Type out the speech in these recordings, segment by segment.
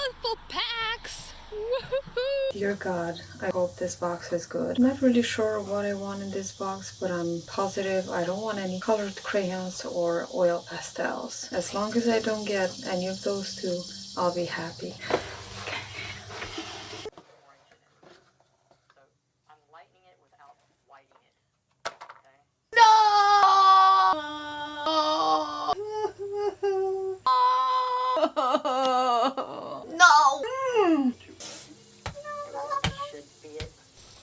Paletteful packs! Woohoo! Dear God, I hope this box is good. I'm not really sure what I want in this box, but I'm positive I don't want any colored crayons or oil pastels. As long as I don't get any of those two, I'll be happy.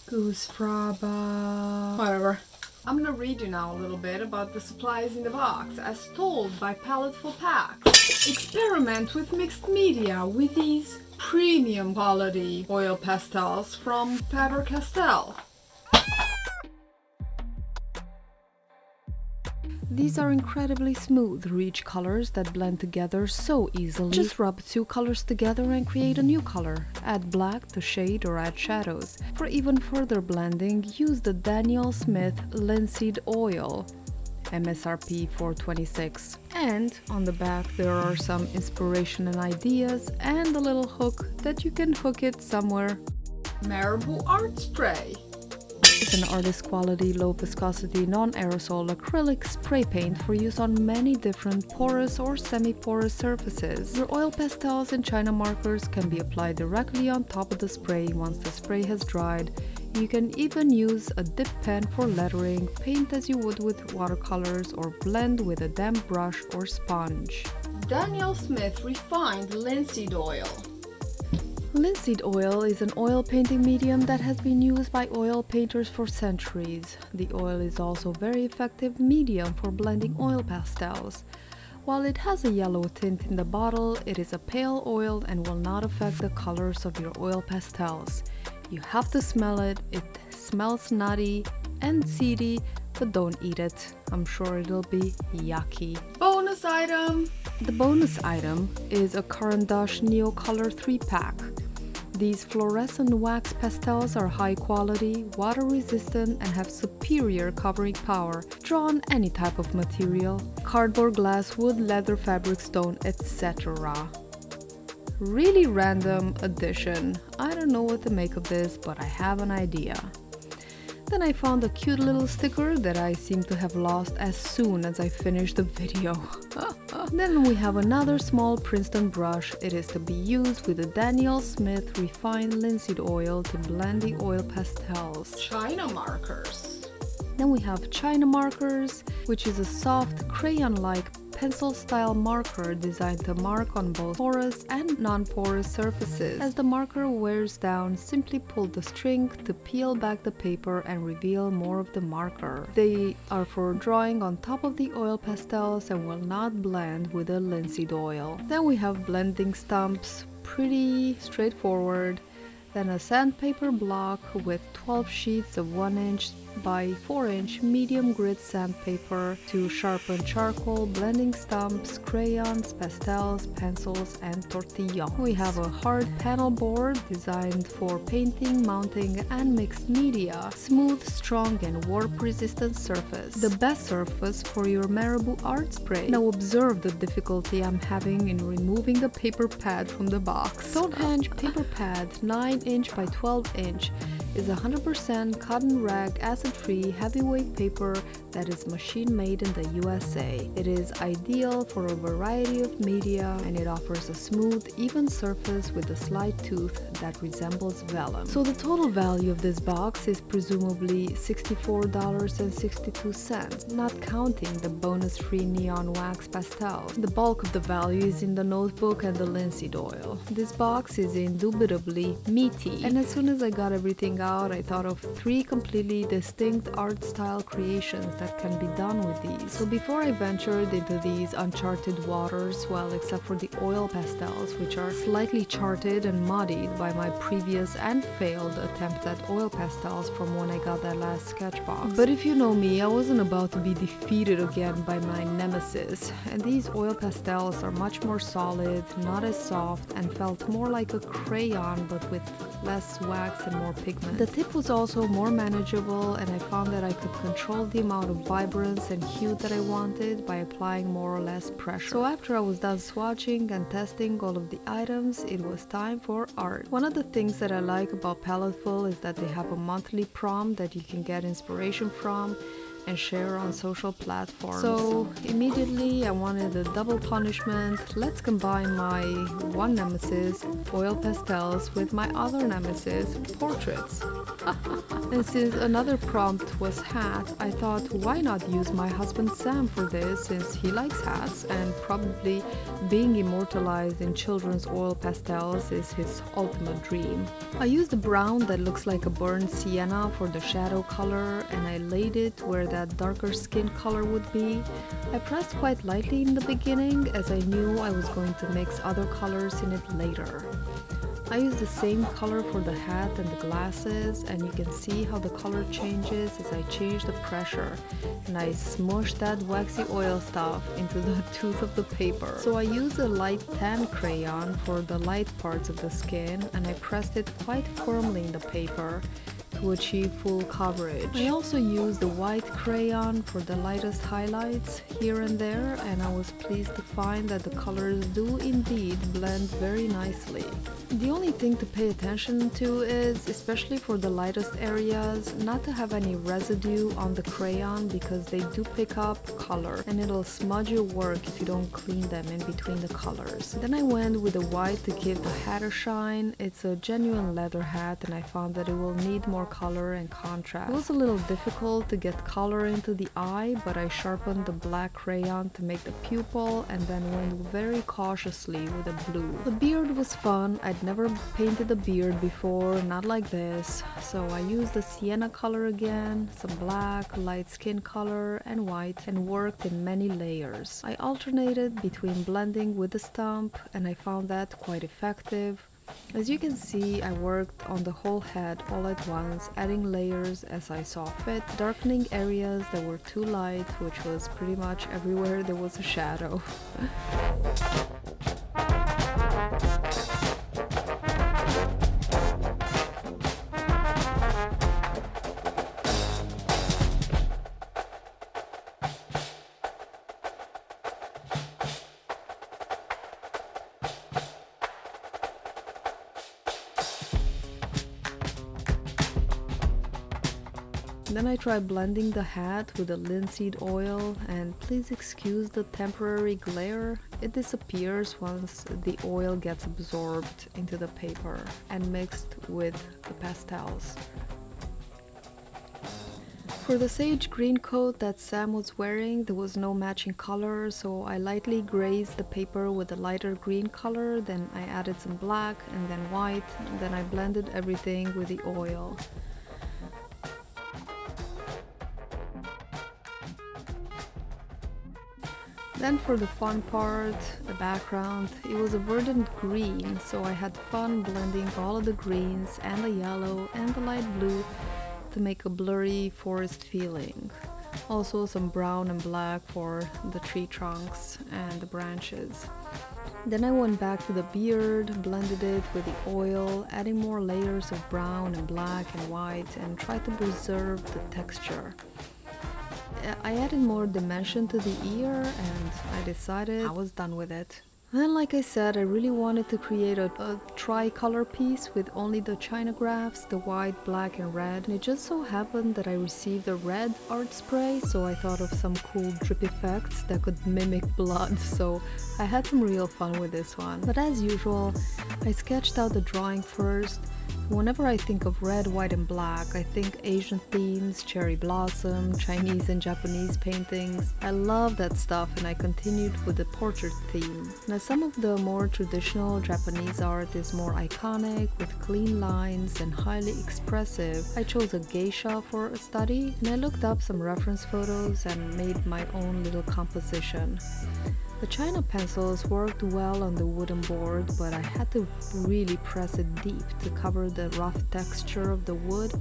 Goose fraba. Whatever. I'm gonna read you now a little bit about the supplies in the box, as told by Paletteful Packs. Experiment with mixed media with these premium quality oil pastels from Faber-Castell. These are incredibly smooth, rich colors that blend together so easily. Just rub two colors together and create a new color. Add black to shade or add shadows. For even further blending, use the Daniel Smith Linseed Oil. MSRP $4.26. And on the back there are some inspiration and ideas and a little hook that you can hook it somewhere. Marabou Art Spray. It's an artist quality, low viscosity, non-aerosol acrylic spray paint for use on many different porous or semi-porous surfaces. Your oil pastels and China markers can be applied directly on top of the spray once the spray has dried. You can even use a dip pen for lettering, paint as you would with watercolors, or blend with a damp brush or sponge. Daniel Smith Refined Linseed Oil. Linseed oil is an oil painting medium that has been used by oil painters for centuries. The oil is also a very effective medium for blending oil pastels. While it has a yellow tint in the bottle, it is a pale oil and will not affect the colors of your oil pastels. You have to smell it. It smells nutty and seedy, but don't eat it. I'm sure it'll be yucky. Bonus item! The bonus item is a Caran d'Ache Neo Color 3-pack. These fluorescent wax pastels are high quality, water resistant, and have superior covering power. Draw on any type of material: cardboard, glass, wood, leather, fabric, stone, etc. Really random addition. I don't know what to make of this, but I have an idea. Then I found a cute little sticker that I seem to have lost as soon as I finished the video. Then we have another small Princeton brush. It is to be used with the Daniel Smith Refined Linseed Oil to blend the oil pastels. China markers. Then we have China markers, which is a soft crayon-like pencil-style marker designed to mark on both porous and non-porous surfaces. As the marker wears down, simply pull the string to peel back the paper and reveal more of the marker. They are for drawing on top of the oil pastels and will not blend with the linseed oil. Then we have blending stumps, pretty straightforward. Then a sandpaper block with 12 sheets of 1 inch by 4 inch medium grit sandpaper to sharpen charcoal, blending stumps, crayons, pastels, pencils, and tortillon. We have a hard panel board designed for painting, mounting, and mixed media. Smooth, strong, and warp resistant surface. The best surface for your Marabou Art Spray. Now observe the difficulty I'm having in removing the paper pad from the box. Stonehenge paper pad 9 inch by 12 inch is 100% cotton rag acid-free heavyweight paper that is machine-made in the USA. It is ideal for a variety of media, and it offers a smooth, even surface with a slight tooth that resembles vellum. So the total value of this box is presumably $64.62, not counting the bonus-free neon wax pastel. The bulk of the value is in the notebook and the linseed oil. This box is indubitably meaty, and as soon as I got everything out, I thought of 3 completely distinct art style creations that can be done with these. So before I ventured into these uncharted waters, well, except for the oil pastels, which are slightly charted and muddied by my previous and failed attempt at oil pastels from when I got that last sketch box. But if you know me, I wasn't about to be defeated again by my nemesis, and these oil pastels are much more solid, not as soft, and felt more like a crayon but with less wax and more pigment. The tip was also more manageable, and I found that I could control the amount of of vibrance and hue that I wanted by applying more or less pressure. So after I was done swatching and testing all of the items, it was time for art. One of the things that I like about Paletteful is that they have a monthly prompt that you can get inspiration from and share on social platforms. So immediately I wanted a double punishment. Let's combine my one nemesis, oil pastels, with my other nemesis, portraits. And since another prompt was hat, I thought why not use my husband Sam for this, since he likes hats and probably being immortalized in children's oil pastels is his ultimate dream. I used a brown that looks like a burnt sienna for the shadow color, and I laid it where that darker skin color would be. I pressed quite lightly in the beginning as I knew I was going to mix other colors in it later. I used the same color for the hat and the glasses, and you can see how the color changes as I change the pressure, and I smushed that waxy oil stuff into the tooth of the paper. So I used a light tan crayon for the light parts of the skin, and I pressed it quite firmly in the paper to achieve full coverage. I also used the white crayon for the lightest highlights here and there, and I was pleased to find that the colors do indeed blend very nicely. The only thing to pay attention to is, especially for the lightest areas, not to have any residue on the crayon because they do pick up color and it'll smudge your work if you don't clean them in between the colors. Then I went with the white to give the hat a shine. It's a genuine leather hat and I found that it will need more color and contrast. It was a little difficult to get color into the eye, but I sharpened the black crayon to make the pupil and then went very cautiously with the blue. The beard was fun. I'd never painted a beard before, not like this, so I used the sienna color again, some black, light skin color and white, and worked in many layers. I alternated between blending with the stump and I found that quite effective. As you can see, I worked on the whole head all at once, adding layers as I saw fit, darkening areas that were too light, which was pretty much everywhere there was a shadow. Then I tried blending the hat with the linseed oil, and please excuse the temporary glare. It disappears once the oil gets absorbed into the paper and mixed with the pastels. For the sage green coat that Sam was wearing, there was no matching color, so I lightly grazed the paper with a lighter green color, then I added some black and then white, and then I blended everything with the oil. Then for the fun part, the background, it was a verdant green, so I had fun blending all of the greens and the yellow and the light blue to make a blurry forest feeling. Also some brown and black for the tree trunks and the branches. Then I went back to the beard, blended it with the oil, adding more layers of brown and black and white, and tried to preserve the texture. I added more dimension to the ear and I decided I was done with it. Then, like I said, I really wanted to create a tri-color piece with only the china graphs, the white, black and red, and it just so happened that I received a red art spray, so I thought of some cool drip effects that could mimic blood, so I had some real fun with this one. But as usual, I sketched out the drawing first. Whenever I think of red, white and black, I think Asian themes, cherry blossom, Chinese and Japanese paintings. I love that stuff and I continued with the portrait theme. Now some of the more traditional Japanese art is more iconic with clean lines and highly expressive. I chose a geisha for a study and I looked up some reference photos and made my own little composition. The china pencils worked well on the wooden board, but I had to really press it deep to cover the rough texture of the wood,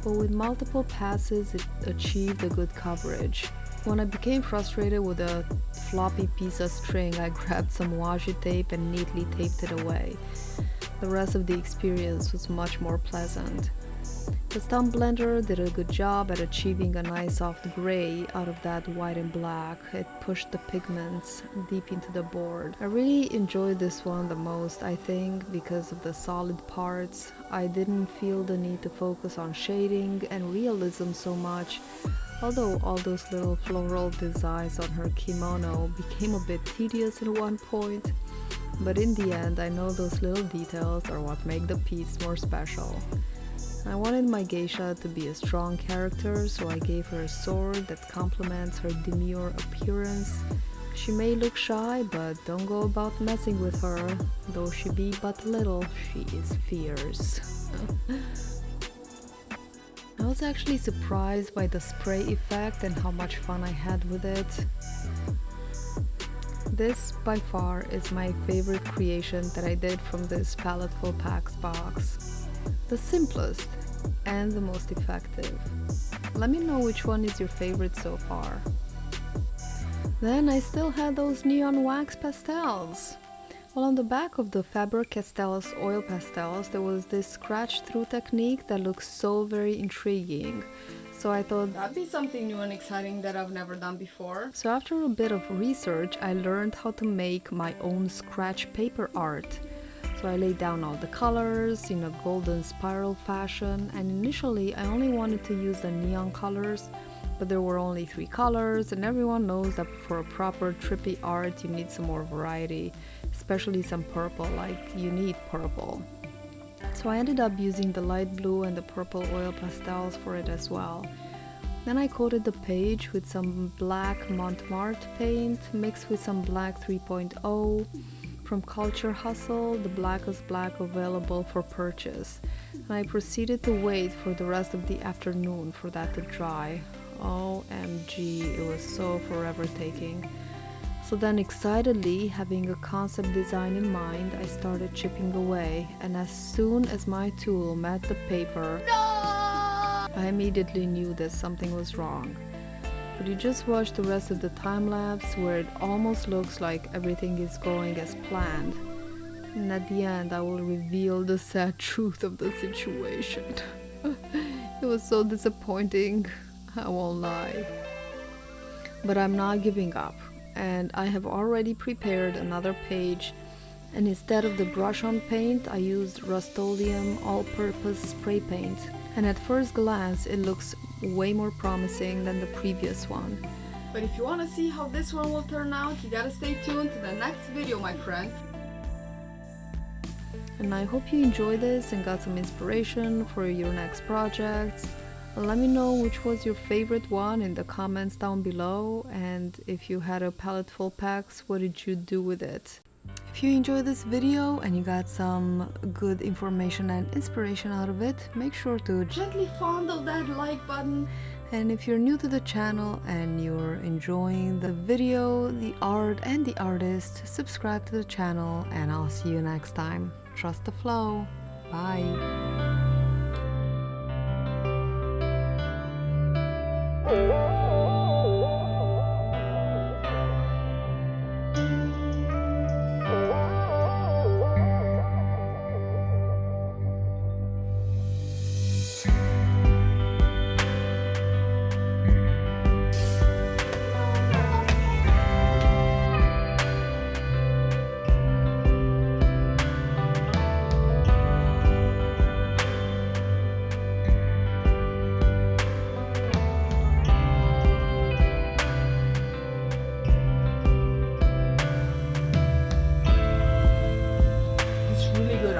but with multiple passes it achieved a good coverage. When I became frustrated with a floppy piece of string, I grabbed some washi tape and neatly taped it away. The rest of the experience was much more pleasant. The Stump Blender did a good job at achieving a nice soft gray out of that white and black. It pushed the pigments deep into the board. I really enjoyed this one the most, I think, because of the solid parts. I didn't feel the need to focus on shading and realism so much, although all those little floral designs on her kimono became a bit tedious at one point. But in the end, I know those little details are what make the piece more special. I wanted my geisha to be a strong character, so I gave her a sword that complements her demure appearance. She may look shy, but don't go about messing with her. Though she be but little, she is fierce. I was actually surprised by the spray effect and how much fun I had with it. This by far is my favorite creation that I did from this Paletteful packs box. The simplest and the most effective. Let me know which one is your favorite so far. Then I still had those neon wax pastels. Well, on the back of the Faber-Castell's oil pastels there was this scratch through technique that looks so very intriguing. So I thought that'd be something new and exciting that I've never done before. So after a bit of research I learned how to make my own scratch paper art. So I laid down all the colors in a golden spiral fashion, and initially I only wanted to use the neon colors, but there were only 3 colors, and everyone knows that for a proper trippy art you need some more variety, especially some purple, like you need purple. So I ended up using the light blue and the purple oil pastels for it as well. Then I coated the page with some black Montmartre paint mixed with some black 3.0 from Culture Hustle, the blackest black available for purchase. And I proceeded to wait for the rest of the afternoon for that to dry. OMG, it was so forever taking. So then excitedly, having a concept design in mind, I started chipping away, and as soon as my tool met the paper, I immediately knew that something was wrong. But you just watch the rest of the time lapse where it almost looks like everything is going as planned. And at the end I will reveal the sad truth of the situation. It was so disappointing, I won't lie. But I'm not giving up, and I have already prepared another page, and instead of the brush-on paint I used Rust-Oleum all-purpose spray paint. And at first glance it looks way more promising than the previous one. But if you want to see how this one will turn out, you gotta stay tuned to the next video, my friend. And I hope you enjoyed this and got some inspiration for your next projects. Let me know which was your favorite one in the comments down below, and if you had a Paletteful packs, what did you do with it? If you enjoyed this video and you got some good information and inspiration out of it, make sure to gently fondle that like button. And if you're new to the channel and you're enjoying the video, the art and the artist, subscribe to the channel, and I'll see you next time. Trust the flow. Bye.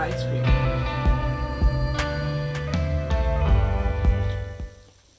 Ice cream.